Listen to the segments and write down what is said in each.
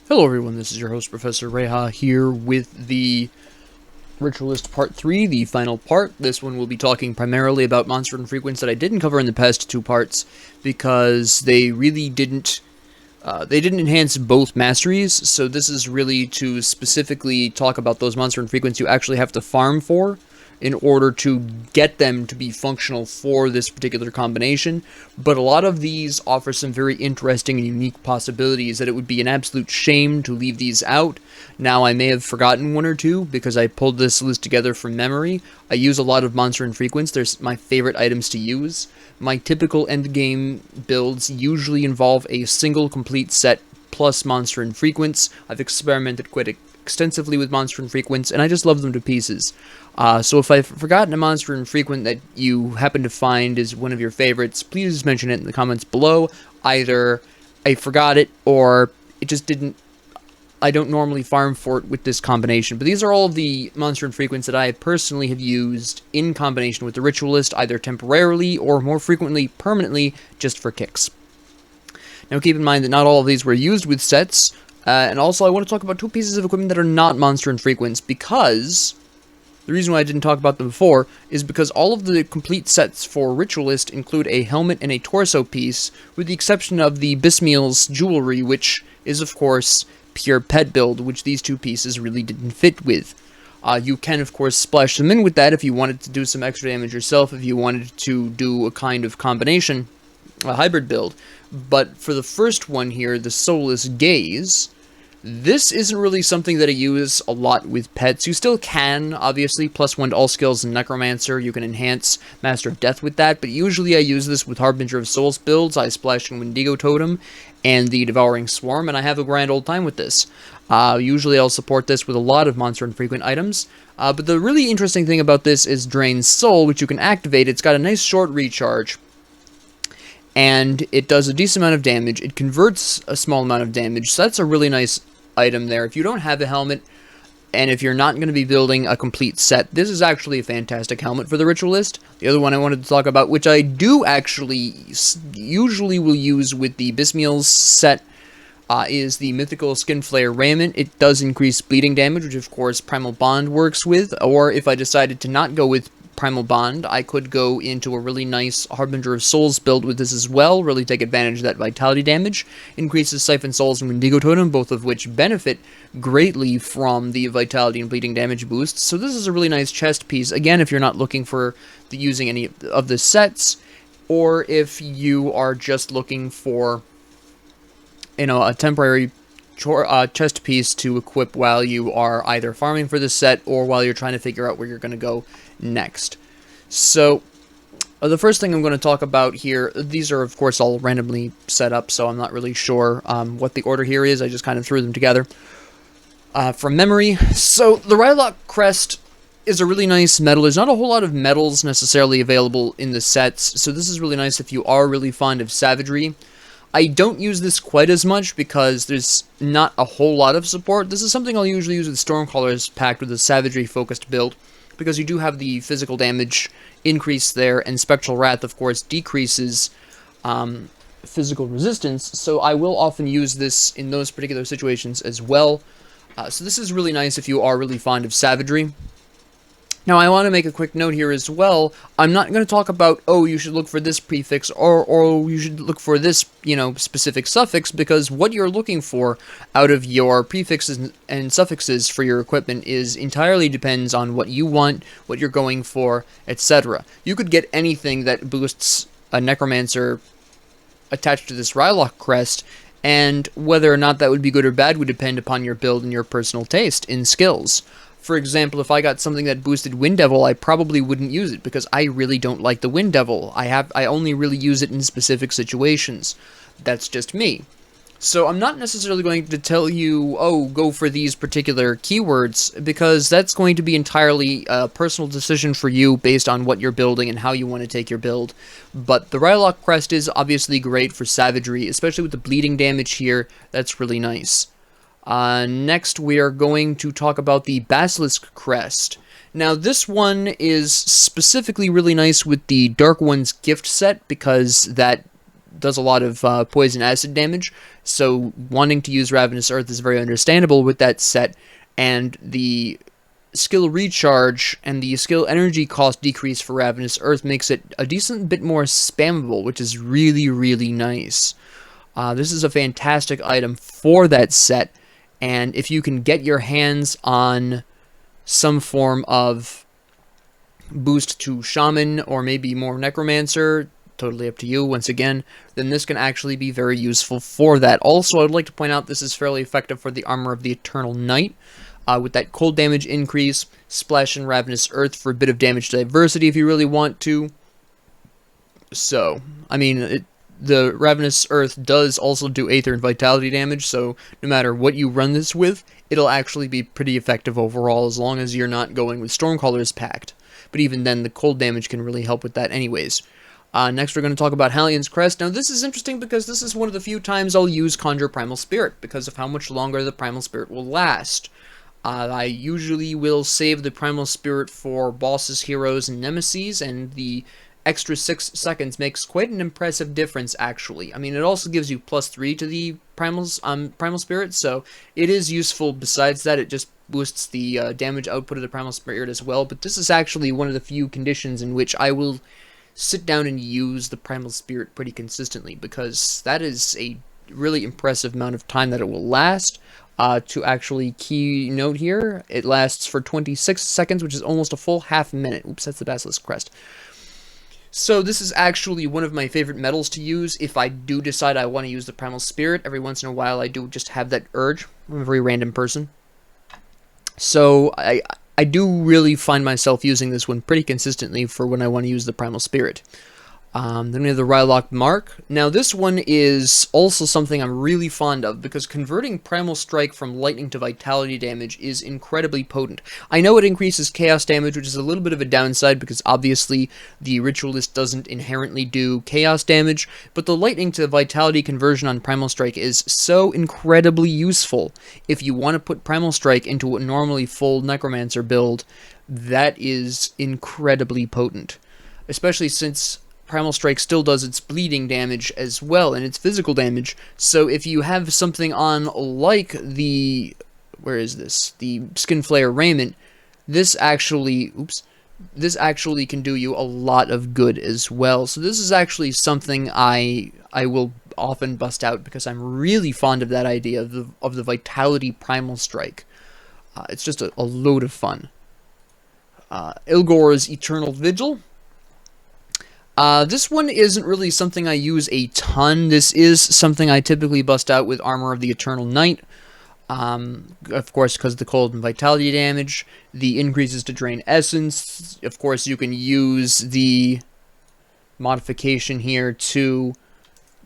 Hello everyone, this is your host Professor Reha here with the Ritualist Part 3, the final part. This one will be talking primarily about Monster Infrequents that I didn't cover in the past two parts because they really didn't enhance both masteries, so this is really to specifically talk about those Monster Infrequents you actually have to farm for in order to get them to be functional for this particular combination, but a lot of these offer some very interesting and unique possibilities that it would be an absolute shame to leave these out. Now, I may have forgotten one or two because I pulled this list together from memory. I use a lot of Monster Infrequents. They're my favorite items to use. My typical endgame builds usually involve a single complete set plus Monster Infrequents. I've experimented quite extensively with Monster Infrequents, and I just love them to pieces. So if I've forgotten a Monster Infrequent that you happen to find is one of your favorites, please mention it in the comments below. Either I forgot it, or it just didn't. I don't normally farm for it with this combination, but these are all of the Monster Infrequents that I personally have used in combination with the Ritualist, either temporarily or more frequently permanently, just for kicks. Now keep in mind that not all of these were used with sets, and also I want to talk about two pieces of equipment that are not Monster Infrequents, because the reason why I didn't talk about them before is because all of the complete sets for Ritualist include a helmet and a torso piece, with the exception of the Bismiel's jewelry, which is, of course, pure pet build, which these two pieces really didn't fit with. You can, of course, splash them in with that if you wanted to do some extra damage yourself, if you wanted to do a kind of combination, a hybrid build. But for the first one here, the Soulless Gaze, this isn't really something that I use a lot with pets. You still can, obviously, +1 to all skills in Necromancer. You can enhance Master of Death with that, but usually I use this with Harbinger of Souls builds. I splash in Wendigo Totem and the Devouring Swarm, and I have a grand old time with this. Usually I'll support this with a lot of Monster Infrequent items, but the really interesting thing about this is Drain Soul, which you can activate. It's got a nice short recharge, and it does a decent amount of damage. It converts a small amount of damage, so that's a really nice item there. If you don't have a helmet, and if you're not going to be building a complete set, this is actually a fantastic helmet for the Ritualist. The other one I wanted to talk about, which I do actually usually will use with the Bismiel's set, is the Mythical Skinflare Raiment. It does increase bleeding damage, which of course Primal Bond works with, or if I decided to not go with Primal Bond, I could go into a really nice Harbinger of Souls build with this as well, really take advantage of that vitality damage, increases Siphon Souls and Wendigo Totem, both of which benefit greatly from the vitality and bleeding damage boost. So this is a really nice chest piece, again, if you're not looking for using any of the sets, or if you are just looking for, a temporary chest piece to equip while you are either farming for the set or while you're trying to figure out where you're going to go next. So the first thing I'm going to talk about here, these are of course all randomly set up, so I'm not really sure what the order here is. I just kind of threw them together from memory. So the Rylock Crest is a really nice medal. There's not a whole lot of medals necessarily available in the sets, so this is really nice if you are really fond of savagery. I don't use this quite as much because there's not a whole lot of support. This is something I'll usually use with Stormcallers packed with a savagery-focused build, because you do have the physical damage increase there, and Spectral Wrath, of course, decreases physical resistance, so I will often use this in those particular situations as well. So this is really nice if you are really fond of savagery. Now, I want to make a quick note here as well. I'm not going to talk about, oh, you should look for this prefix, or you should look for this, specific suffix, because what you're looking for out of your prefixes and suffixes for your equipment is entirely depends on what you want, what you're going for, etc. You could get anything that boosts a Necromancer attached to this Rylock Crest, and whether or not that would be good or bad would depend upon your build and your personal taste in skills. For example, if I got something that boosted Wind Devil, I probably wouldn't use it, because I really don't like the Wind Devil. I only really use it in specific situations. That's just me. So I'm not necessarily going to tell you, oh, go for these particular keywords, because that's going to be entirely a personal decision for you based on what you're building and how you want to take your build. But the Rylock Crest is obviously great for savagery, especially with the bleeding damage here. That's really nice. Next, we are going to talk about the Basilisk Crest. Now, this one is specifically really nice with the Dark One's gift set, because that does a lot of poison acid damage, so wanting to use Ravenous Earth is very understandable with that set, and the skill recharge and the skill energy cost decrease for Ravenous Earth makes it a decent bit more spammable, which is really, really nice. This is a fantastic item for that set, and if you can get your hands on some form of boost to Shaman or maybe more Necromancer, totally up to you once again, then this can actually be very useful for that. Also, I'd like to point out this is fairly effective for the Armor of the Eternal Knight, with that cold damage increase, Splash and Ravenous Earth for a bit of damage diversity if you really want to. So, I mean, the Ravenous Earth does also do Aether and Vitality damage, so no matter what you run this with, it'll actually be pretty effective overall as long as you're not going with Stormcaller's Pact. But even then, the cold damage can really help with that anyways. Next, we're going to talk about Hallion's Crest. Now, this is interesting because this is one of the few times I'll use Conjure Primal Spirit, because of how much longer the Primal Spirit will last. I usually will save the Primal Spirit for bosses, heroes, and nemesis, and the extra 6 seconds makes quite an impressive difference, actually. I mean, it also gives you +3 to the Primal Spirit, so it is useful. Besides that, it just boosts the damage output of the Primal Spirit as well, but this is actually one of the few conditions in which I will sit down and use the Primal Spirit pretty consistently, because that is a really impressive amount of time that it will last. To actually keynote here, it lasts for 26 seconds, which is almost a full half minute. Oops, that's the Basilisk Crest. So this is actually one of my favorite medals to use if I do decide I want to use the Primal Spirit. Every once in a while I do just have that urge. I'm a very random person. So I do really find myself using this one pretty consistently for when I want to use the Primal Spirit. Then we have the Rylock Mark. Now this one is also something I'm really fond of, because converting Primal Strike from lightning to vitality damage is incredibly potent. I know it increases chaos damage, which is a little bit of a downside, because obviously the Ritualist doesn't inherently do chaos damage, but the lightning to vitality conversion on Primal Strike is so incredibly useful. If you want to put Primal Strike into a normally full Necromancer build, that is incredibly potent. Especially since Primal Strike still does its bleeding damage as well, and its physical damage, so if you have something on like the, where is this, the Skinflare Raiment, this actually can do you a lot of good as well. So this is actually something I will often bust out, because I'm really fond of that idea of the Vitality Primal Strike. It's just a load of fun. Ilgor's Eternal Vigil. This one isn't really something I use a ton. This is something I typically bust out with Armor of the Eternal Knight. Of course, because of the cold and vitality damage. The increases to drain essence. Of course, you can use the modification here to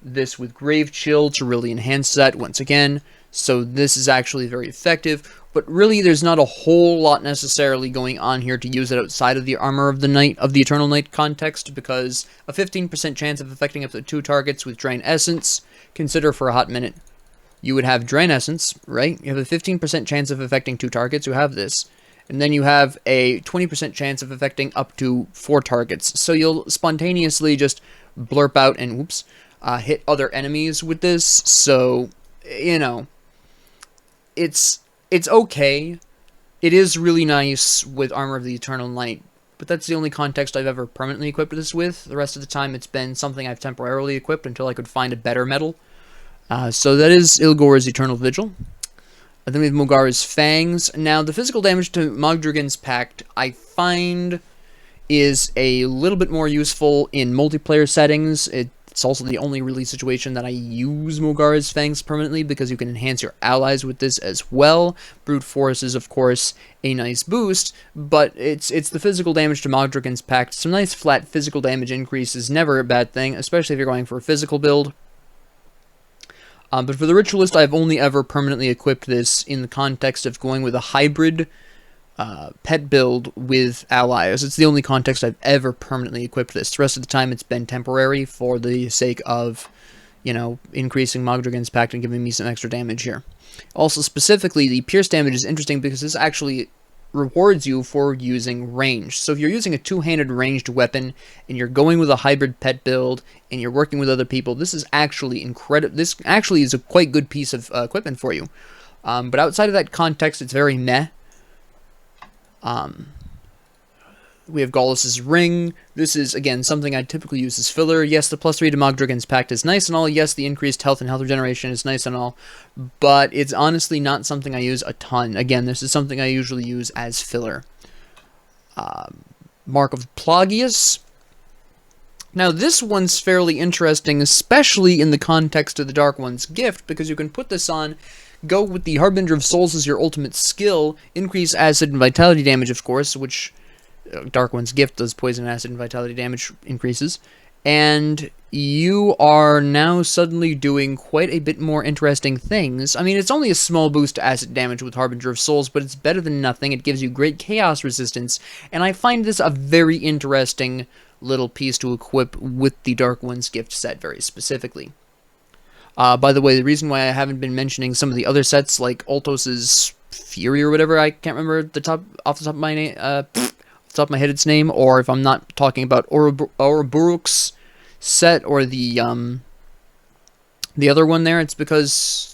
this with Grave Chill to really enhance that once again. So this is actually very effective. But really, there's not a whole lot necessarily going on here to use it outside of the Armor of the Eternal Knight context, because a 15% chance of affecting up to 2 targets with Drain Essence. Consider for a hot minute, you would have Drain Essence, right? You have a 15% chance of affecting 2 targets, you have this. And then you have a 20% chance of affecting up to 4 targets. So you'll spontaneously just blurp out and, whoops, hit other enemies with this. So, you know, it's okay. It is really nice with Armor of the Eternal Knight, but that's the only context I've ever permanently equipped this with. The rest of the time it's been something I've temporarily equipped until I could find a better medal. So that is Ilgor's Eternal Vigil. And then we have Mogara's Fangs. Now, the physical damage to Mogdragon's Pact, I find, is a little bit more useful in multiplayer settings. It's also the only really situation that I use Mogara's Fangs permanently, because you can enhance your allies with this as well. Brute Force is, of course, a nice boost, but it's the physical damage to Mogdragon's Pact. Some nice flat physical damage increase is never a bad thing, especially if you're going for a physical build. But for the Ritualist, I've only ever permanently equipped this in the context of going with a hybrid pet build with allies. It's the only context I've ever permanently equipped this. The rest of the time it's been temporary for the sake of, you know, increasing Mogdragon's Pact and giving me some extra damage here. Also, specifically, the Pierce damage is interesting because this actually rewards you for using range. So if you're using a two-handed ranged weapon and you're going with a hybrid pet build and you're working with other people, this is actually incredible. This actually is a quite good piece of equipment for you. But outside of that context, it's very meh. We have Gaulus's Ring. This is, again, something I typically use as filler. Yes, the +3 to Mogdragon's Pact is nice and all. Yes, the increased health and health regeneration is nice and all. But it's honestly not something I use a ton. Again, this is something I usually use as filler. Mark of Plagius. Now, this one's fairly interesting, especially in the context of the Dark One's Gift, because you can put this on, go with the Harbinger of Souls as your ultimate skill, increase acid and vitality damage, of course, which Dark One's Gift does poison, acid, and vitality damage increases, and you are now suddenly doing quite a bit more interesting things. I mean, it's only a small boost to acid damage with Harbinger of Souls, but it's better than nothing. It gives you great chaos resistance, and I find this a very interesting little piece to equip with the Dark One's Gift set very specifically. By the way, the reason why I haven't been mentioning some of the other sets, like Ultos's Fury or whatever, I can't remember off the top of my name, top of my head its name, or if I'm not talking about Ouroboros set or the other one there, it's because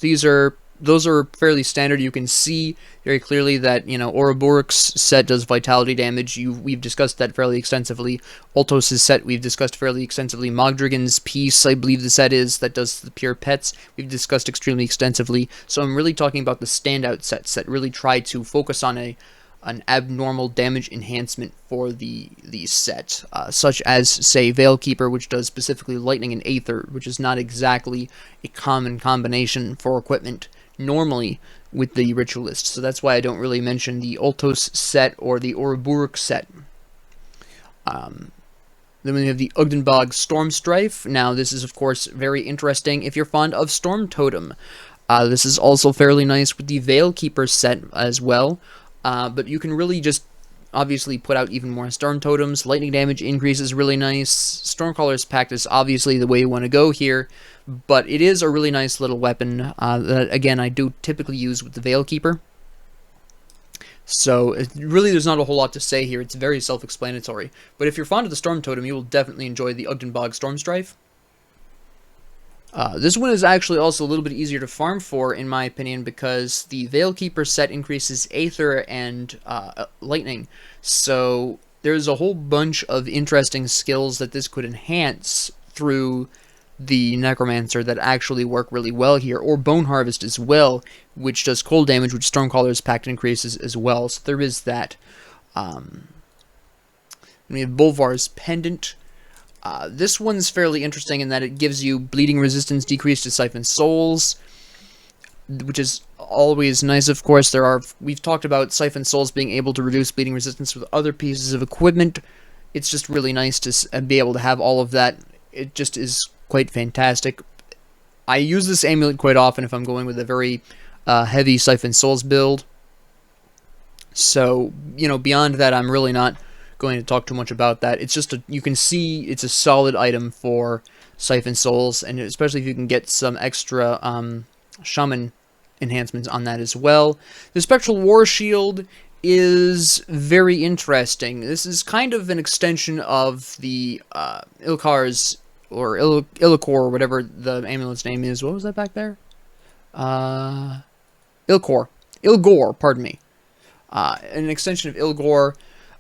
those are fairly standard. You can see very clearly that, you know, Ouroboros set does vitality damage. We've discussed that fairly extensively. Ultos' set we've discussed fairly extensively. Mogdragon's Peace, I believe the set is, that does the pure pets, we've discussed extremely extensively. So I'm really talking about the standout sets that really try to focus on an abnormal damage enhancement for the set, such as, say, Veilkeeper, which does specifically Lightning and Aether, which is not exactly a common combination for equipment normally with the Ritualist. So that's why I don't really mention the Ultos set or the Ouroboros set. Then we have the Ugdenbog Stormstrife. Now, this is, of course, very interesting if you're fond of Storm Totem. This is also fairly nice with the Veilkeeper set as well. But you can really just obviously put out even more Storm Totems. Lightning damage increase is really nice. Stormcaller's Pact is obviously the way you want to go here, but it is a really nice little weapon that, again, I do typically use with the Veilkeeper. So, really, there's not a whole lot to say here. It's very self-explanatory. But if you're fond of the Storm Totem, you will definitely enjoy the Ugdenbog Stormstrife. This one is actually also a little bit easier to farm for, in my opinion, because the Veilkeeper set increases Aether and Lightning. So there's a whole bunch of interesting skills that this could enhance through the Necromancer that actually work really well here, or Bone Harvest as well, which does cold damage, which Stormcaller's Pact increases as well. So there is that. We have Bolvar's Pendant. This one's fairly interesting in that it gives you bleeding resistance decrease to Siphon Souls, which is always nice, of course. We've talked about Siphon Souls being able to reduce bleeding resistance with other pieces of equipment. It's just really nice to be able to have all of that. It just is quite fantastic. I use this amulet quite often if I'm going with a very heavy Siphon Souls build. So, you know, beyond that, I'm really not going to talk too much about that. It's just you can see it's a solid item for Siphon Souls, and especially if you can get some extra Shaman enhancements on that as well. The Spectral War Shield is very interesting. This is kind of an extension of the Ilkar's, or Illicore, or whatever the amulet's name is. What was that back there? Ilgor, pardon me. An extension of Ilgor.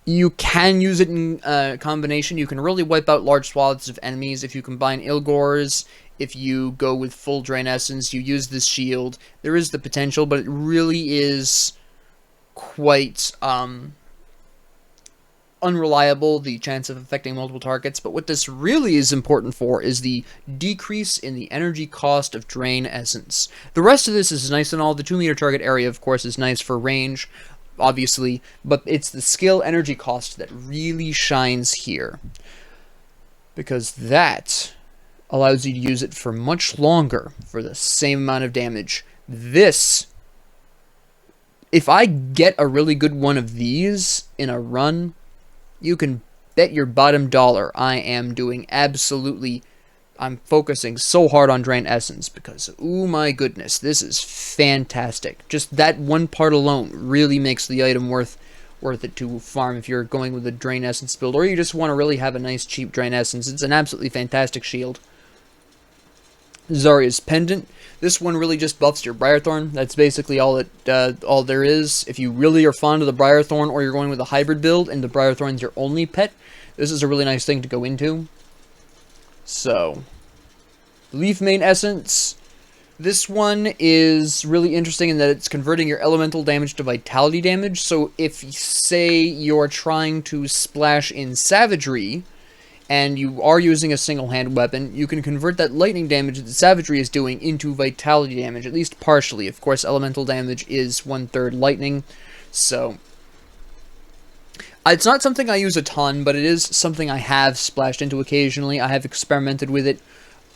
You can use it in combination. You can really wipe out large swaths of enemies if you combine Ilgors. If you go with full Drain Essence, you use this shield. There is the potential, but it really is quite unreliable, the chance of affecting multiple targets. But what this really is important for is the decrease in the energy cost of Drain Essence. The rest of this is nice and all. The 2-meter target area, of course, is nice for range, obviously, but it's the skill energy cost that really shines here, because that allows you to use it for much longer for the same amount of damage. This, if I get a really good one of these in a run, you can bet your bottom dollar I am doing absolutely, I'm focusing so hard on Drain Essence, because, oh my goodness, this is fantastic. Just that one part alone really makes the item worth worth it to farm if you're going with a Drain Essence build, or you just want to really have a nice cheap Drain Essence. It's an absolutely fantastic shield. Zarya's Pendant. This one really just buffs your Briarthorn. That's basically all there is. If you really are fond of the Briarthorn, or you're going with a hybrid build and the Briarthorn's your only pet, this is a really nice thing to go into. So, Leaf Mane Essence. This one is really interesting in that it's converting your elemental damage to vitality damage. So if, say, you're trying to splash in Savagery, and you are using a single-hand weapon, you can convert that lightning damage that Savagery is doing into vitality damage, at least partially. Of course, elemental damage is 1/3 lightning, so it's not something I use a ton, but it is something I have splashed into occasionally. I have experimented with it.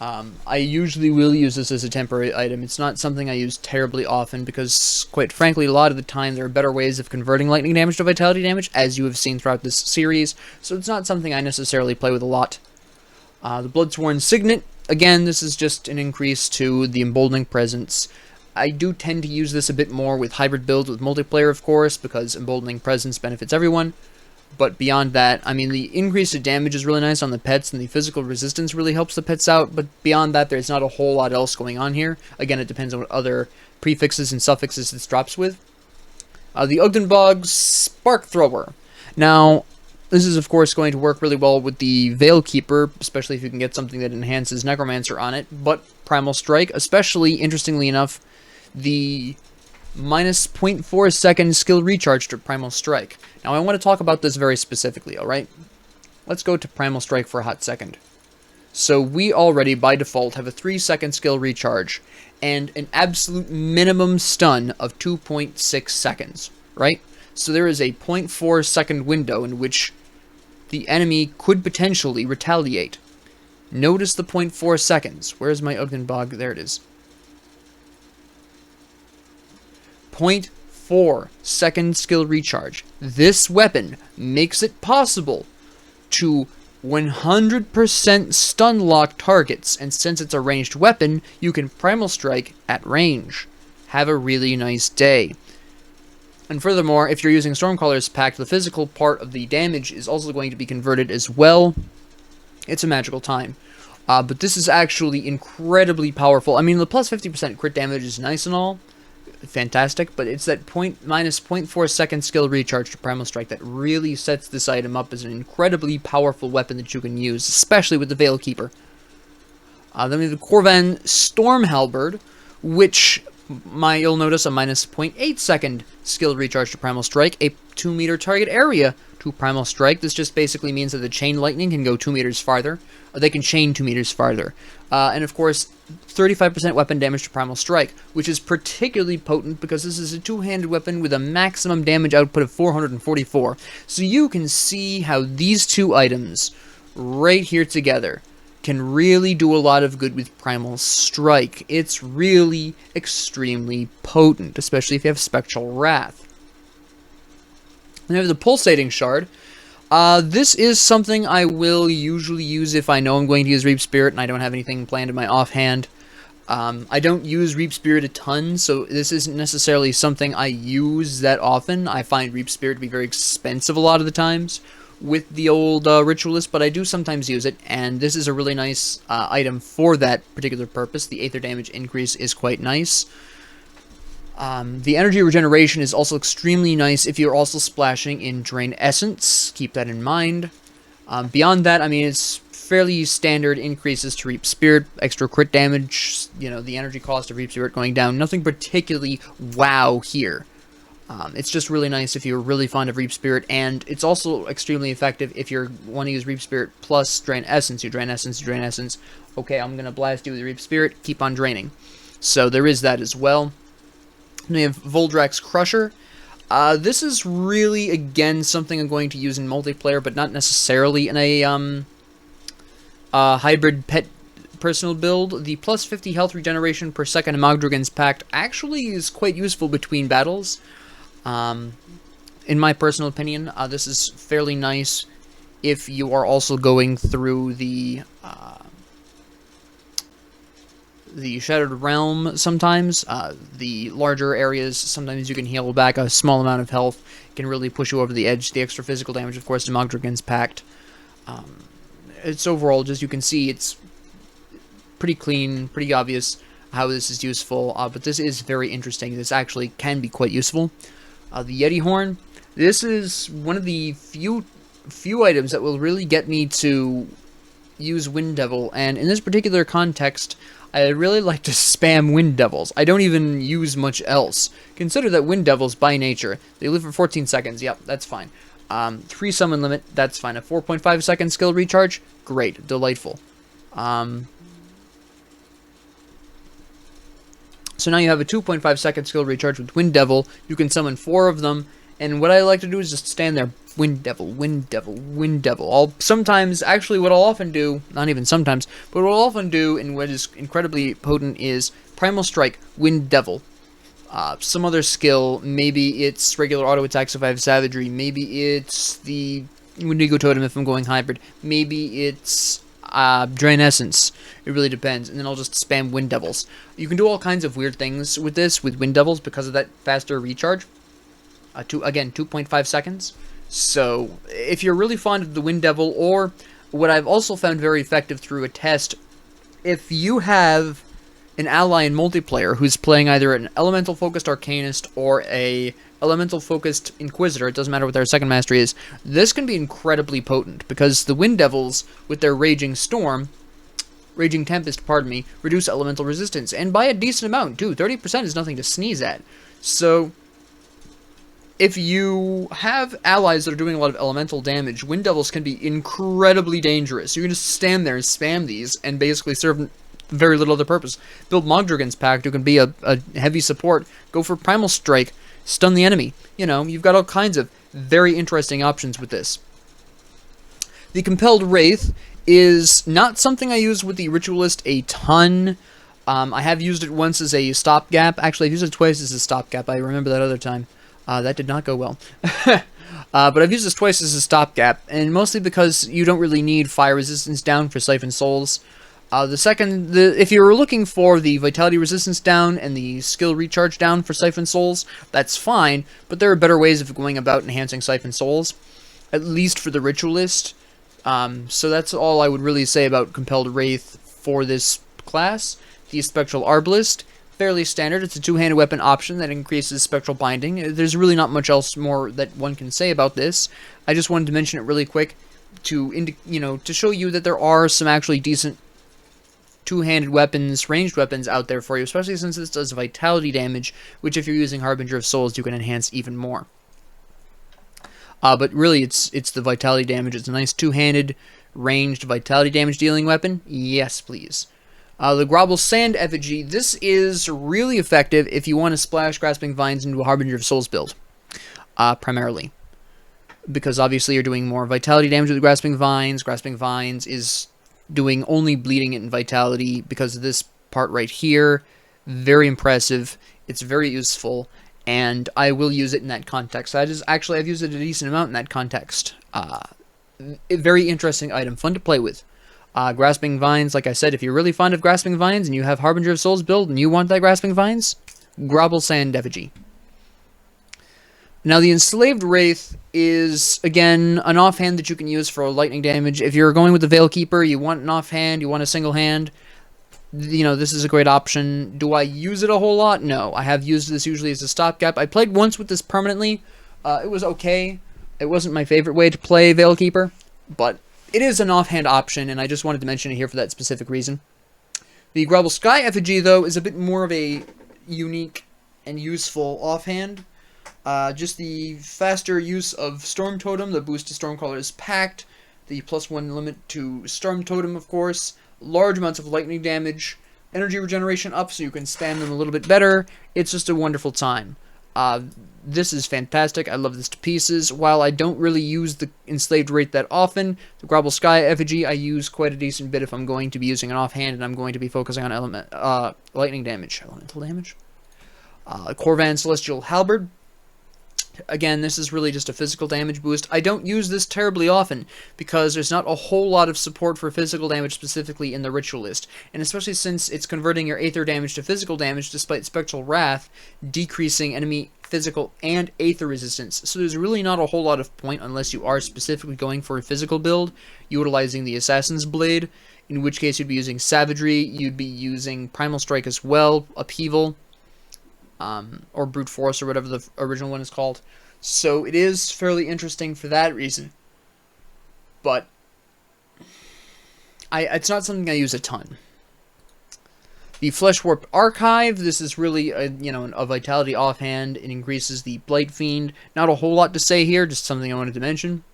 I usually will use this as a temporary item. It's not something I use terribly often because, quite frankly, a lot of the time there are better ways of converting lightning damage to vitality damage, as you have seen throughout this series, so it's not something I necessarily play with a lot. The Bloodsworn Signet, again, this is just an increase to the Emboldening Presence. I do tend to use this a bit more with hybrid builds with multiplayer, of course, because Emboldening Presence benefits everyone. But beyond that, I mean, the increase of damage is really nice on the pets, and the physical resistance really helps the pets out, but beyond that, there's not a whole lot else going on here. Again, it depends on what other prefixes and suffixes this drops with. The Ugdenbog's Spark Thrower. Now, this is, of course, going to work really well with the Veil Keeper, especially if you can get something that enhances Necromancer on it, but Primal Strike, especially, interestingly enough, the minus 0.4 second skill recharge to Primal Strike. Now, I want to talk about this very specifically, alright? Let's go to Primal Strike for a hot second. So, we already, by default, have a 3-second skill recharge, and an absolute minimum stun of 2.6 seconds, right? So, there is a 0.4 second window in which the enemy could potentially retaliate. Notice the 0.4 seconds. Where's my Ugdenbog? There it is. 0.4 second skill recharge. This weapon makes it possible to 100% stun lock targets, and since it's a ranged weapon, you can Primal Strike at range. Have a really nice day. And furthermore, if you're using Stormcaller's Pact, the physical part of the damage is also going to be converted as well. It's a magical time. But this is actually incredibly powerful. I mean, the plus 50% crit damage is nice and all, fantastic, but it's that minus 0.4 second skill recharge to Primal Strike that really sets this item up as an incredibly powerful weapon that you can use, especially with the Veil Keeper. Then we have the Corvan Storm Halberd, which you'll notice a minus 0.8 second skill recharge to Primal Strike, a 2 meter target area to Primal Strike. This just basically means that the Chain Lightning can go 2 meters farther, or they can chain 2 meters farther. And of course, 35% weapon damage to Primal Strike, which is particularly potent because this is a two-handed weapon with a maximum damage output of 444. So you can see how these two items right here together can really do a lot of good with Primal Strike. It's really extremely potent, especially if you have Spectral Wrath. Then we have the Pulsating Shard. This is something I will usually use if I know I'm going to use Reap Spirit and I don't have anything planned in my offhand. I don't use Reap Spirit a ton, so this isn't necessarily something I use that often. I find Reap Spirit to be very expensive a lot of the times with the old Ritualist, but I do sometimes use it, and this is a really nice item for that particular purpose. The Aether damage increase is quite nice. The energy regeneration is also extremely nice if you're also splashing in Drain Essence. Keep that in mind. Beyond that, I mean, it's fairly standard increases to Reap Spirit, extra crit damage, you know, the energy cost of Reap Spirit going down. Nothing particularly wow here. It's just really nice if you're really fond of Reap Spirit, and it's also extremely effective if you want to use Reap Spirit plus Drain Essence. You Drain Essence, you Drain Essence. Okay, I'm going to blast you with Reap Spirit, keep on draining. So there is that as well. Then we have Voldrax's Crusher. This is really, again, something I'm going to use in multiplayer, but not necessarily in a hybrid pet personal build. The plus 50 health regeneration per second in Mogdragon's Pact actually is quite useful between battles. In my personal opinion, this is fairly nice if you are also going through the the Shattered Realm sometimes. The larger areas, sometimes you can heal back a small amount of health. It can really push you over the edge. The extra physical damage, of course, to Mogdragon's Pact. It's overall, just you can see, it's pretty clean, pretty obvious how this is useful. But this is very interesting. This actually can be quite useful. The Yeti Horn. This is one of the few items that will really get me to use Wind Devil, and in this particular context, I really like to spam Wind Devils. I don't even use much else. Consider that Wind Devils, by nature, they live for 14 seconds. Yep, that's fine. 3 summon limit, that's fine. A 4.5 second skill recharge, great, delightful. So now you have a 2.5 second skill recharge with Wind Devil. You can summon 4 of them, and what I like to do is just stand there, Wind Devil, Wind Devil, Wind Devil. What I'll often do, not even sometimes, but what I'll often do, and what is incredibly potent, is Primal Strike, Wind Devil. Some other skill, maybe it's regular auto attacks if I have Savagery, maybe it's the Wendigo Totem if I'm going hybrid, maybe it's Drain Essence. It really depends, and then I'll just spam Wind Devils. You can do all kinds of weird things with this, with Wind Devils, because of that faster recharge. Again, 2.5 seconds. So, if you're really fond of the Wind Devil, or what I've also found very effective through a test, if you have an ally in multiplayer who's playing either an Elemental-focused Arcanist or a Elemental-focused Inquisitor, it doesn't matter what their second mastery is, this can be incredibly potent, because the Wind Devils, with their Raging Tempest, reduce elemental resistance, and by a decent amount, too. 30% is nothing to sneeze at. So, if you have allies that are doing a lot of elemental damage, Wind Devils can be incredibly dangerous. You can just stand there and spam these, and basically serve very little other purpose. Build Mogdragon's Pact, who can be a heavy support. Go for Primal Strike, stun the enemy. You know, you've got all kinds of very interesting options with this. The Compelled Wraith is not something I use with the Ritualist a ton. I have used it once as a stopgap. Actually, I've used it twice as a stopgap. I remember that other time. That did not go well. But I've used this twice as a stopgap, and mostly because you don't really need fire resistance down for Siphon Souls. If you're looking for the vitality resistance down and the skill recharge down for Siphon Souls, that's fine, but there are better ways of going about enhancing Siphon Souls, at least for the Ritualist. So that's all I would really say about Compelled Wraith for this class. The Spectral Arbalist, fairly standard. It's a two-handed weapon option that increases spectral binding. There's really not much else more that one can say about this. I just wanted to mention it really quick to show you that there are some actually decent two-handed weapons, ranged weapons out there for you, especially since this does vitality damage, which if you're using Harbinger of Souls, you can enhance even more. But really, it's the vitality damage. It's a nice two-handed, ranged vitality damage dealing weapon. Yes, please. The Grobble Sand Effigy. This is really effective if you want to splash Grasping Vines into a Harbinger of Souls build, primarily. Because obviously you're doing more vitality damage with the Grasping Vines. Grasping Vines is doing only bleeding in vitality because of this part right here. Very impressive. It's very useful, and I will use it in that context. I've used it a decent amount in that context. A very interesting item, fun to play with. Grasping Vines, like I said, if you're really fond of Grasping Vines and you have Harbinger of Souls build and you want that Grasping Vines, Grobble Sand Effigy. Now, the Enslaved Wraith is, again, an offhand that you can use for lightning damage. If you're going with the Veil Keeper, you want an offhand, you want a single hand, this is a great option. Do I use it a whole lot? No. I have used this usually as a stopgap. I played once with this permanently. It was okay. It wasn't my favorite way to play Veil Keeper, but it is an offhand option, and I just wanted to mention it here for that specific reason. The Grobble Sky Effigy, though, is a bit more of a unique and useful offhand. Just the faster use of Storm Totem, the boost to Stormcrawler's Pact, the +1 limit to Storm Totem, of course, large amounts of lightning damage, energy regeneration up so you can spam them a little bit better. It's just a wonderful time. This is fantastic. I love this to pieces. While I don't really use the Enslaved Wraith that often, the Grobble Sky Effigy I use quite a decent bit if I'm going to be using an offhand and I'm going to be focusing on lightning damage. Elemental damage? Corvan Celestial Halberd. Again, this is really just a physical damage boost. I don't use this terribly often because there's not a whole lot of support for physical damage specifically in the Ritualist, and especially since it's converting your Aether damage to physical damage despite Spectral Wrath decreasing enemy physical and Aether resistance. So there's really not a whole lot of point unless you are specifically going for a physical build, utilizing the Assassin's Blade, in which case you'd be using Savagery, you'd be using Primal Strike as well, Upheaval, or Brute Force, or whatever the original one is called. So it is fairly interesting for that reason. But it's not something I use a ton. The Flesh Warped Archive, this is really a Vitality offhand. It increases the Blight Fiend. Not a whole lot to say here, just something I wanted to mention.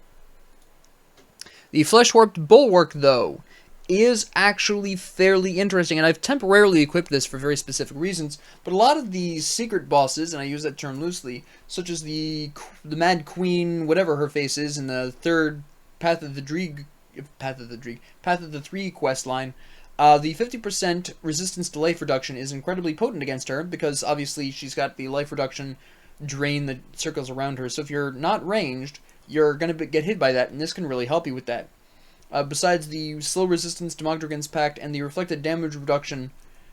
The Flesh Warped Bulwark, though, is actually fairly interesting, and I've temporarily equipped this for very specific reasons, but a lot of the secret bosses, and I use that term loosely, such as the Mad Queen, whatever her face is, in the third Path of the Three quest line, the 50% resistance to life reduction is incredibly potent against her, because obviously she's got the life reduction drain that circles around her, so if you're not ranged, you're going to get hit by that, and this can really help you with that. Besides, the slow resistance to Mogdrigan's Pact and the reflected damage reduction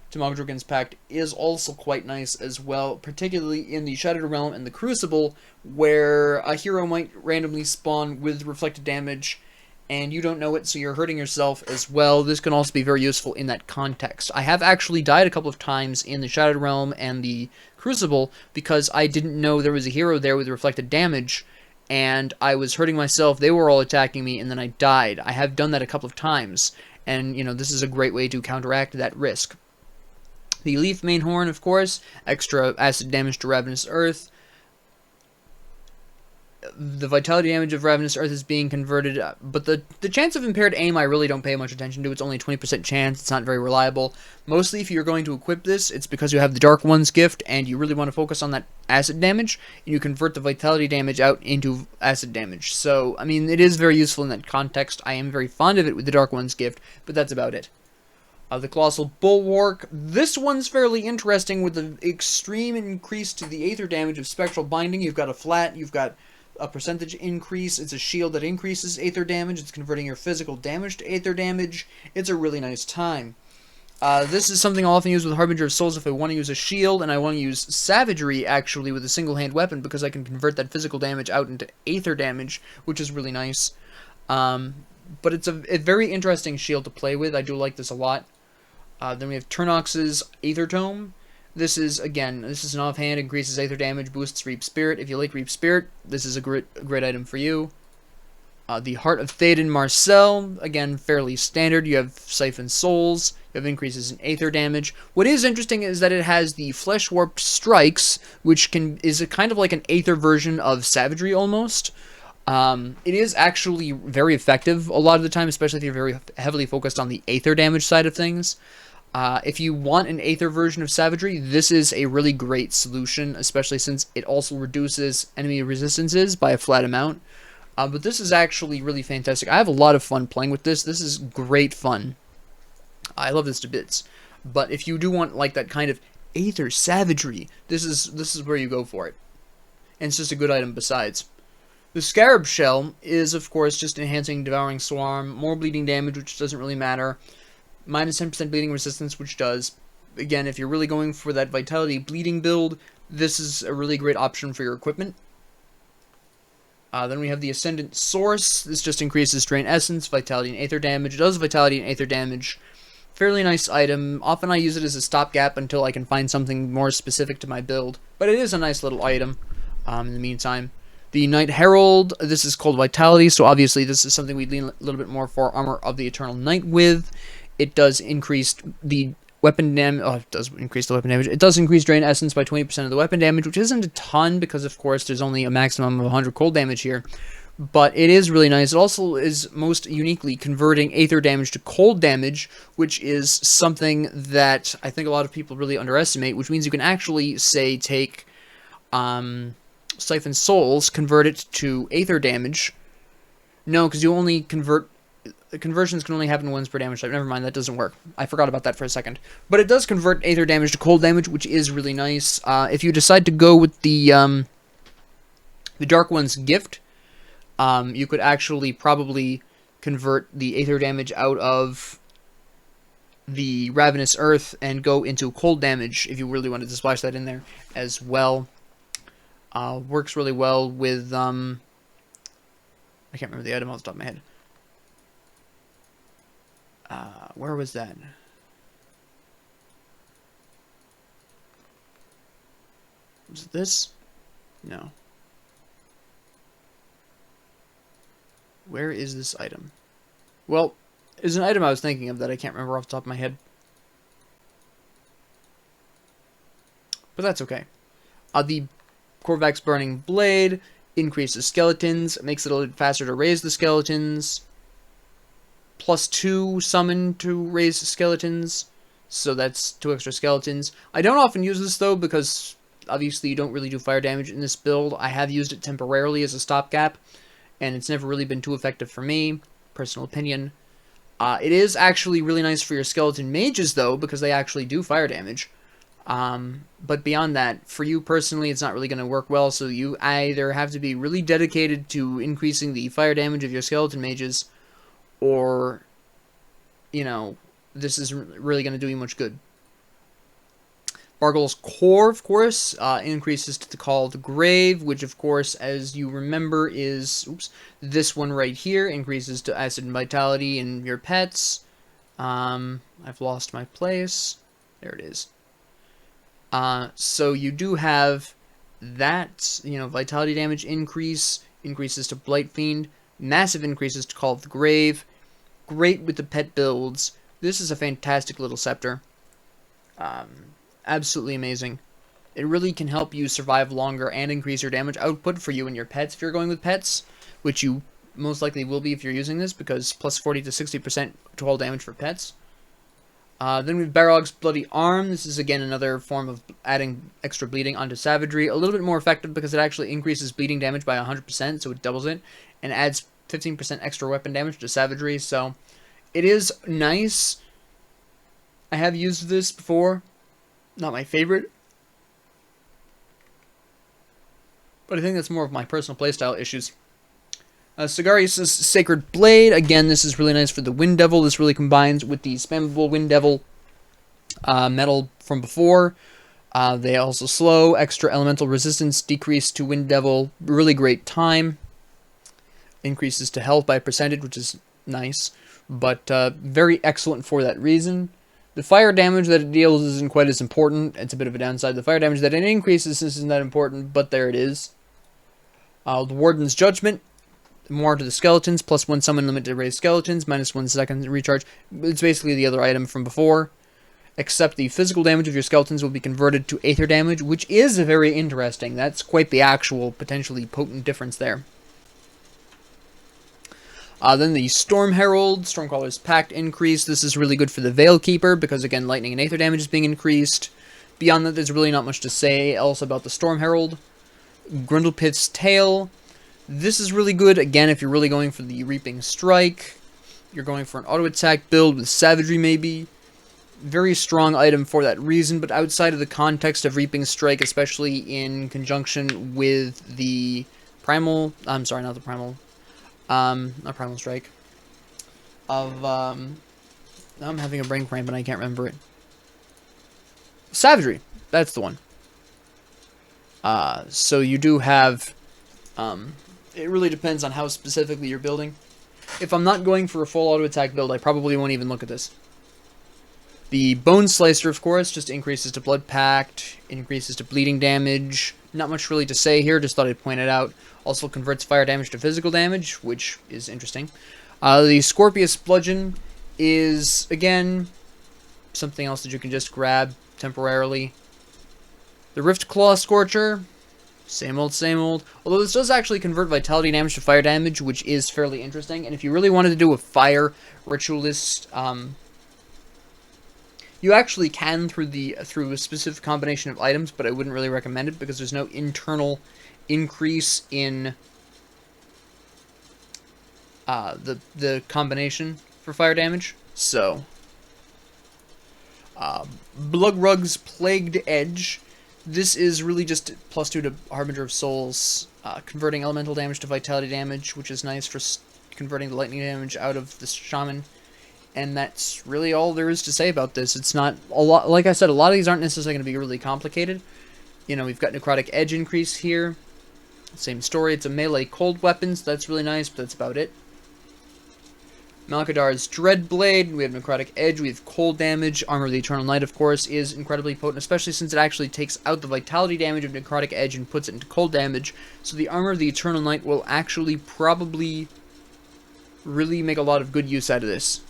to Mogdrigan's Pact is also quite nice as well, particularly in the Shattered Realm and the Crucible, where a hero might randomly spawn with reflected damage, and you don't know it, so you're hurting yourself as well. This can also be very useful in that context. I have actually died a couple of times in the Shattered Realm and the Crucible because I didn't know there was a hero there with reflected damage, and I was hurting myself, they were all attacking me, and then I died. I have done that a couple of times, and, this is a great way to counteract that risk. The Leaf Mainhorn, of course, extra acid damage to Ravenous Earth. The vitality damage of Ravenous Earth is being converted, but the chance of impaired aim I really don't pay much attention to. It's only a 20% chance, it's not very reliable. Mostly if you're going to equip this, it's because you have the Dark One's gift, and you really want to focus on that acid damage, and you convert the vitality damage out into acid damage. So, I mean, it is very useful in that context. I am very fond of it with the Dark One's gift, but that's about it. The Colossal Bulwark, this one's fairly interesting with the extreme increase to the Aether damage of Spectral Binding. You've got a flat, you've got a percentage increase. It's a shield that increases Aether damage. It's converting your physical damage to Aether damage. It's a really nice time. This is something I'll often use with Harbinger of Souls if I want to use a shield, and I want to use Savagery, actually, with a single-hand weapon, because I can convert that physical damage out into Aether damage, which is really nice. But it's a very interesting shield to play with. I do like this a lot. Then we have Turnox's Aether Tome. This is an offhand, increases Aether damage, boosts Reap Spirit. If you like Reap Spirit, this is a great item for you. The Heart of Théoden Marcel, again, fairly standard. You have Siphon Souls, you have increases in Aether damage. What is interesting is that it has the Flesh Warped Strikes, which is a kind of like an Aether version of Savagery almost. It is actually very effective a lot of the time, especially if you're very heavily focused on the Aether damage side of things. If you want an Aether version of Savagery, this is a really great solution, especially since it also reduces enemy resistances by a flat amount. But this is actually really fantastic. I have a lot of fun playing with this. This is great fun. I love this to bits. But if you do want like that kind of Aether Savagery, this is where you go for it. And it's just a good item besides. The Scarab Shell is, of course, just enhancing Devouring Swarm, more bleeding damage, which doesn't really matter. Minus 10% bleeding resistance, which does. Again, if you're really going for that Vitality bleeding build, this is a really great option for your equipment. Then we have the Ascendant Source. This just increases Drain Essence, Vitality, and Aether damage. It does Vitality and Aether damage. Fairly nice item. Often I use it as a stopgap until I can find something more specific to my build. But it is a nice little item in the meantime. The Knight Herald, this is called Vitality, so obviously this is something we lean a little bit more for Armor of the Eternal Knight with. It does increase the weapon damage. Oh, it does increase the weapon damage. It does increase Drain Essence by 20% of the weapon damage, which isn't a ton because, of course, there's only a maximum of 100 cold damage here. But it is really nice. It also is most uniquely converting Aether damage to cold damage, which is something that I think a lot of people really underestimate, which means you can actually, say, take Siphon Souls, convert it to Aether damage. No, because you only convert... Conversions can only happen once per damage type. Never mind, that doesn't work. I forgot about that for a second. But it does convert Aether damage to cold damage, which is really nice. If you decide to go with the The Dark One's Gift, you could actually probably convert the Aether damage out of the Ravenous Earth and go into cold damage if you really wanted to splash that in there as well. Works really well with, I can't remember the item off the top of my head. Where was that? Was it this? No. Where is this item? Well, there's an item I was thinking of that I can't remember off the top of my head. But that's okay. The Korvac's Burning Blade increases skeletons, makes it a little faster to raise the skeletons. +2 summon to raise skeletons, so that's 2 extra skeletons. I don't often use this though because obviously you don't really do fire damage in this build. I have used it temporarily as a stopgap, and it's never really been too effective for me. Personal opinion. It is actually really nice for your skeleton mages though, because they actually do fire damage. But beyond that, for you personally, it's not really going to work well, so you either have to be really dedicated to increasing the fire damage of your skeleton mages, or, you know, this isn't really going to do you much good. Bargle's Core, of course, increases to the Call of the Grave, which, of course, as you remember, is, this one right here, increases to Acid and Vitality in your pets. I've lost my place. There it is. So you do have that, you know, Vitality damage increases to Blight Fiend, massive increases to Call of the Grave. Great with the pet builds. This is a fantastic little scepter. Absolutely amazing. It really can help you survive longer and increase your damage output for you and your pets if you're going with pets, which you most likely will be if you're using this, because plus 40 to 60% to all damage for pets. Then we have Barog's Bloody Arm. This is again another form of adding extra bleeding onto Savagery. A little bit more effective because it actually increases bleeding damage by 100%, so it doubles it, and adds 15% extra weapon damage to Savagery, so it is nice. I have used this before. Not my favorite, but I think that's more of my personal playstyle issues. Sigarius' Sacred Blade. Again, this is really nice for the Wind Devil. This really combines with the spammable Wind Devil metal from before. They also slow, extra elemental resistance, decrease to Wind Devil. Really great time. Increases to health by percentage, which is nice, but very excellent for that reason. The fire damage that it deals isn't quite as important. It's a bit of a downside. The fire damage that it increases isn't that important, but there it is. The Warden's Judgment. More to the skeletons, +1 summon limit to raise skeletons, -1 second recharge. It's basically the other item from before, except the physical damage of your skeletons will be converted to Aether damage, which is very interesting. That's quite the actual, potentially potent difference there. Then the Storm Herald, Stormcaller's Pact increase. This is really good for the Veil Keeper, because again, lightning and Aether damage is being increased. Beyond that, there's really not much to say else about the Storm Herald. Grundlepith's Tail. This is really good, again, if you're really going for the Reaping Strike. You're going for an auto-attack build with Savagery, maybe. Very strong item for that reason, but outside of the context of Reaping Strike, especially in conjunction with the Primal... I'm sorry, not the Primal... not Primal Strike. I'm having a brain cramp and I can't remember it. Savagery. That's the one. So you do have... it really depends on how specifically you're building. If I'm not going for a full auto-attack build, I probably won't even look at this. The Bone Slicer, of course, just increases to Blood Pact, increases to bleeding damage. Not much really to say here, just thought I'd point it out. Also converts fire damage to physical damage, which is interesting. The Scorpius Bludgeon is, again, something else that you can just grab temporarily. The Rift Claw Scorcher, same old, same old. Although this does actually convert vitality damage to fire damage, which is fairly interesting. And if you really wanted to do a fire ritualist, you actually can through a specific combination of items, but I wouldn't really recommend it because there's no internal increase in the combination for fire damage. So, Bloodrug's Plagued Edge. This is really just +2 to Harbinger of Souls, converting elemental damage to vitality damage, which is nice for converting the lightning damage out of the shaman. And that's really all there is to say about this. It's not a lot, like I said, a lot of these aren't necessarily going to be really complicated. You know, we've got Necrotic Edge increase here. Same story, it's a melee cold weapon, so that's really nice, but that's about it. Malkadar's Dreadblade, we have Necrotic Edge, we have cold damage. Armor of the Eternal Night, of course, is incredibly potent, especially since it actually takes out the vitality damage of Necrotic Edge and puts it into cold damage. So the Armor of the Eternal Night will actually probably really make a lot of good use out of this.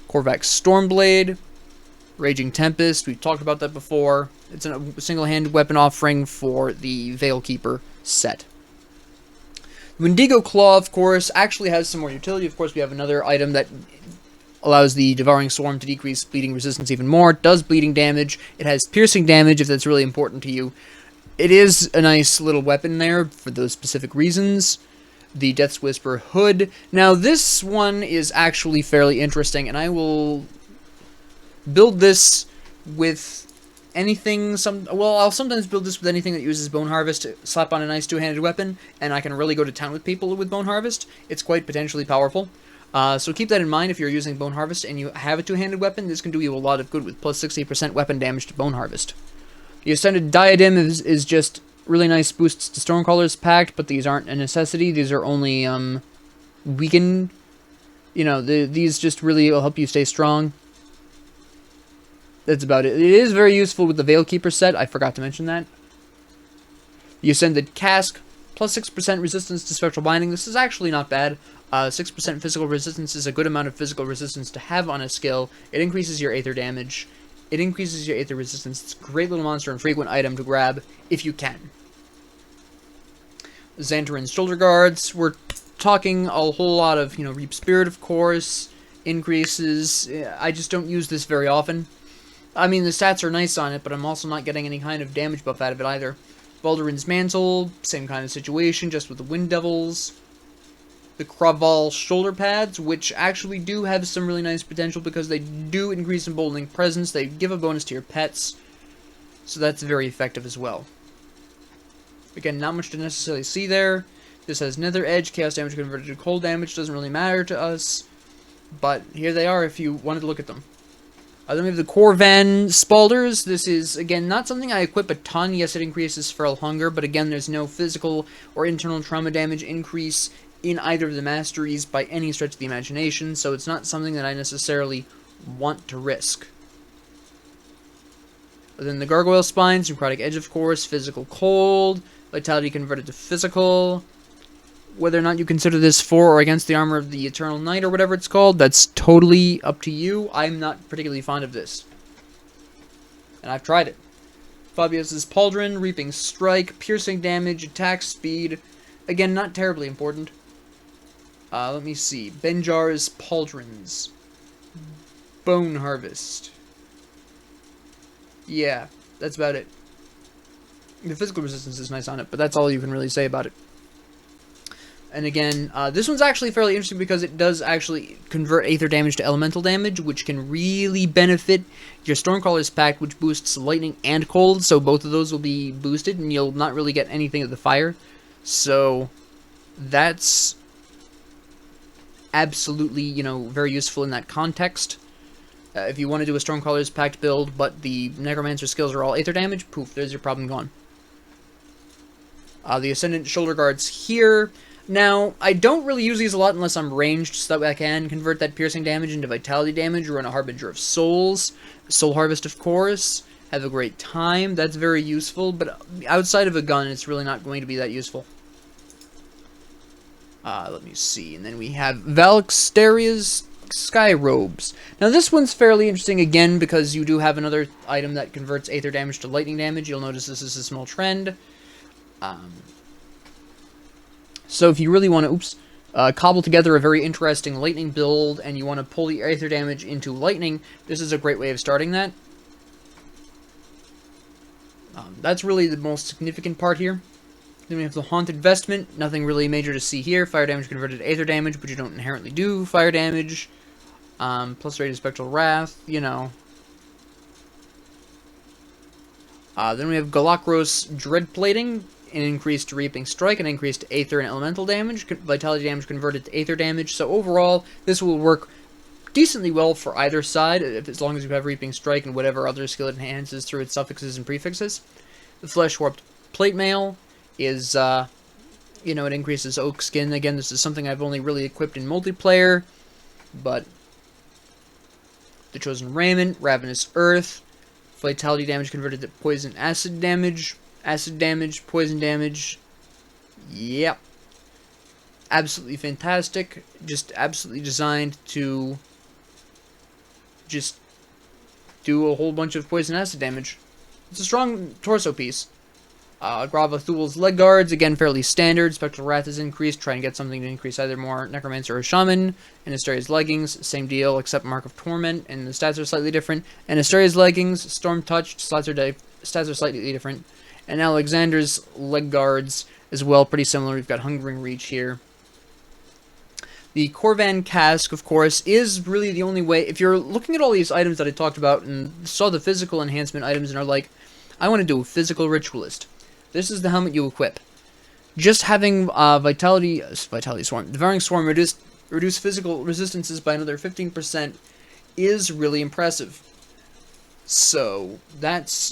Korvac's Stormblade, Raging Tempest, we've talked about that before. It's a single-handed weapon offering for the Veilkeeper set. Wendigo Claw, of course, actually has some more utility. Of course, we have another item that allows the Devouring Swarm to decrease bleeding resistance even more. It does bleeding damage. It has piercing damage if that's really important to you. It is a nice little weapon there for those specific reasons. The Death's Whisper Hood. Now, this one is actually fairly interesting, and I will build this with anything. I'll sometimes build this with anything that uses Bone Harvest to slap on a nice two-handed weapon, and I can really go to town with people with Bone Harvest. It's quite potentially powerful. So keep that in mind if you're using Bone Harvest and you have a two-handed weapon. This can do you a lot of good with plus 60% weapon damage to Bone Harvest. The Ascended Diadem is just really nice boosts to Stormcaller's Pact, but these aren't a necessity. These are only weakened. You know, these just really will help you stay strong. That's about it. It is very useful with the Veilkeeper set. I forgot to mention that. The Ascended Cask, plus 6% resistance to Spectral Binding. This is actually not bad. 6% physical resistance is a good amount of physical resistance to have on a skill. It increases your Aether damage. It increases your Aether resistance. It's a great little Monster Infrequent item to grab if you can. Xantarin's Shoulder Guards. We're talking a whole lot of, Reap Spirit, of course. Increases. I just don't use this very often. I mean, the stats are nice on it, but I'm also not getting any kind of damage buff out of it either. Baldurin's Mantle, same kind of situation, just with the Wind Devils. The Kraval Shoulder Pads, which actually do have some really nice potential because they do increase emboldening presence. They give a bonus to your pets, so that's very effective as well. Again, not much to necessarily see there. This has Nether Edge, Chaos Damage converted to cold damage, doesn't really matter to us, but here they are if you wanted to look at them. Then we have the Corvan Spalders. This is, again, not something I equip a ton. Yes, it increases Feral Hunger, but again, there's no physical or internal trauma damage increase in either of the masteries by any stretch of the imagination, so it's not something that I necessarily want to risk. Then the Gargoyle Spines, Necrotic Edge, of course, Physical Cold, Vitality converted to Physical. Whether or not you consider this for or against the Armor of the Eternal Night or whatever it's called, that's totally up to you. I'm not particularly fond of this. And I've tried it. Fabius's Pauldron, Reaping Strike, Piercing Damage, Attack Speed. Again, not terribly important. Let me see. Benjar's Pauldrons. Bone Harvest. Yeah, that's about it. The physical resistance is nice on it, but that's all you can really say about it. And again, this one's actually fairly interesting because it does actually convert Aether damage to elemental damage, which can really benefit your Stormcaller's Pact, which boosts lightning and cold, so both of those will be boosted, and you'll not really get anything of the fire. So, that's absolutely, very useful in that context. If you want to do a Stormcaller's Pact build, but the Necromancer skills are all Aether damage, poof, there's your problem gone. The Ascendant Shoulder Guards here. Now, I don't really use these a lot unless I'm ranged, so that way I can convert that piercing damage into vitality damage, or run a Harbinger of Souls. Soul Harvest, of course. Have a great time. That's very useful, but outside of a gun, it's really not going to be that useful. Let me see. And then we have Valxteria's Sky Robes. Now, this one's fairly interesting, again, because you do have another item that converts Aether damage to lightning damage. You'll notice this is a small trend. So if you really want to, cobble together a very interesting lightning build, and you want to pull the Aether damage into lightning, this is a great way of starting that. That's really the most significant part here. Then we have the Haunted Vestment, nothing really major to see here. Fire damage converted to Aether damage, but you don't inherently do fire damage. Plus rated Spectral Wrath, Then we have Galakros Dread Plating, an increased Reaping Strike, an increased Aether and Elemental damage, Vitality damage converted to Aether damage. So overall, this will work decently well for either side, as long as you have Reaping Strike and whatever other skill it enhances through its suffixes and prefixes. The Flesh Warped Plate Mail is, it increases Oak Skin. Again, this is something I've only really equipped in multiplayer, but the Chosen Raiment, Ravenous Earth, Vitality damage converted to Poison Acid damage, Poison damage. Yep. Absolutely fantastic. Just absolutely designed to just do a whole bunch of Poison Acid damage. It's a strong torso piece. Grava Thul's Leg Guards, again fairly standard. Spectral Wrath is increased. Try and get something to increase either more Necromancer or Shaman. And Asteria's Leggings, same deal, except Mark of Torment, and the stats are slightly different. And Asteria's Leggings, Storm Touched, stats are slightly different. And Alexander's Leg Guards as well, pretty similar. We've got Hungering Reach here. The Corvan Cask, of course, is really the only way. If you're looking at all these items that I talked about and saw the physical enhancement items and are like, I want to do a physical Ritualist, this is the helmet you equip. Just having Vitality Swarm, Devouring Swarm reduce physical resistances by another 15% is really impressive. So that's,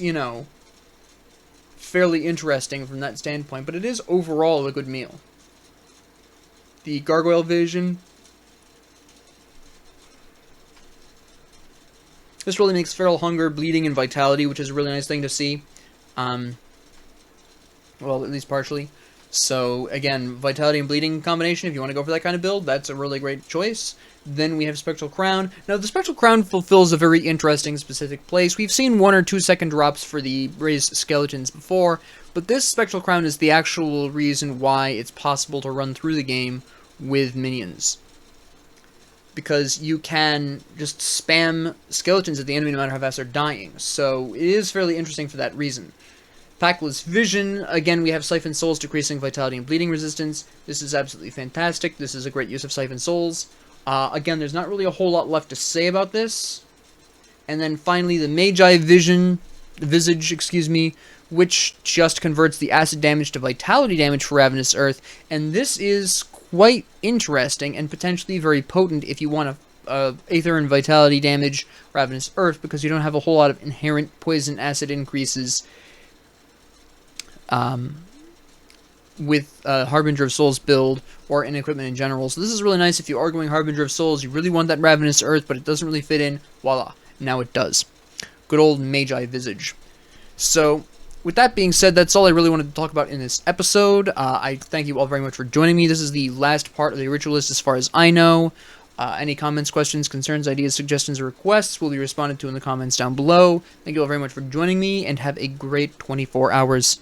fairly interesting from that standpoint, but it is overall a good meal. The Gargoyle Vision. This really makes Feral Hunger, Bleeding, and Vitality, which is a really nice thing to see. Well, at least partially. So, again, Vitality and Bleeding combination, if you want to go for that kind of build, that's a really great choice. Then we have Spectral Crown. Now, the Spectral Crown fulfills a very interesting specific place. We've seen 1 or 2 second drops for the raised skeletons before, but this Spectral Crown is the actual reason why it's possible to run through the game with minions. Because you can just spam skeletons at the enemy no matter how fast they're dying. So, it is fairly interesting for that reason. Packless Vision, again we have Siphon Souls decreasing Vitality and Bleeding resistance. This is absolutely fantastic. This is a great use of Siphon Souls. Again, there's not really a whole lot left to say about this. And then finally the Magi Visage, which just converts the acid damage to Vitality damage for Ravenous Earth. And this is quite interesting and potentially very potent if you want to Aether and Vitality damage Ravenous Earth, because you don't have a whole lot of inherent poison acid increases with Harbinger of Souls build or in equipment in general. So this is really nice if you are going Harbinger of Souls, you really want that Ravenous Earth, but it doesn't really fit in. Voila, now it does. Good old Magi Visage. So, with that being said, that's all I really wanted to talk about in this episode. I thank you all very much for joining me. This is the last part of the Ritualist as far as I know. Any comments, questions, concerns, ideas, suggestions, or requests will be responded to in the comments down below. Thank you all very much for joining me, and have a great 24 hours.